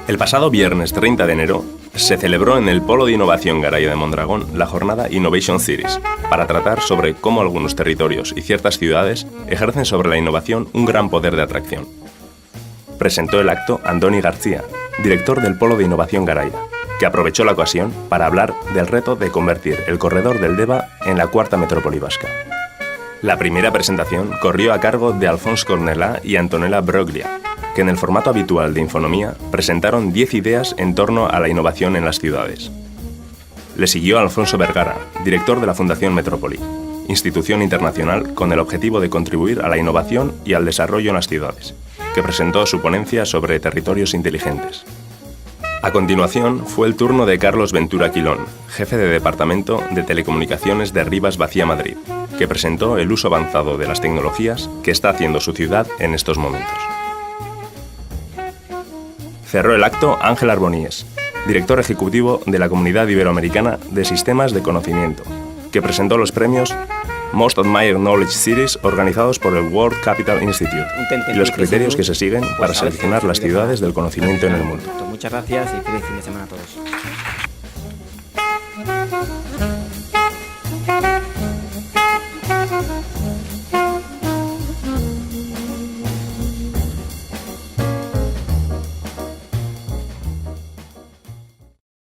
El pasado viernes 30 de enero se celebró en el Polo de Innovación Garay de Mondragón la jornada Innovation Cities, para tratar sobre cómo algunos territorios y ciertas ciudades ejercen sobre la innovación un gran poder de atracción. Presentó el acto Andoni García, director del Polo de Innovación Garay, que aprovechó la ocasión para hablar del reto de convertir el corredor del Deva en la cuarta metrópoli vasca. La primera presentación corrió a cargo de Alfons Cornelà y Antonella Broglia, que en el formato habitual de Infonomía presentaron 10 ideas en torno a la innovación en las ciudades. Le siguió Alfonso Vergara, director de la Fundación Metrópoli, institución internacional con el objetivo de contribuir a la innovación y al desarrollo en las ciudades, que presentó su ponencia sobre territorios inteligentes. A continuación fue el turno de Carlos Ventura Quilón, jefe de Departamento de Telecomunicaciones de Rivas Vacía Madrid, que presentó el uso avanzado de las tecnologías que está haciendo su ciudad en estos momentos. Cerró el acto Ángel Arbonies, director ejecutivo de la Comunidad Iberoamericana de Sistemas de Conocimiento, que presentó los premios Most Admired Knowledge Cities organizados por el World Capital Institute y los criterios que se siguen para seleccionar las ciudades del conocimiento en el mundo. Muchas gracias y feliz fin de semana a todos.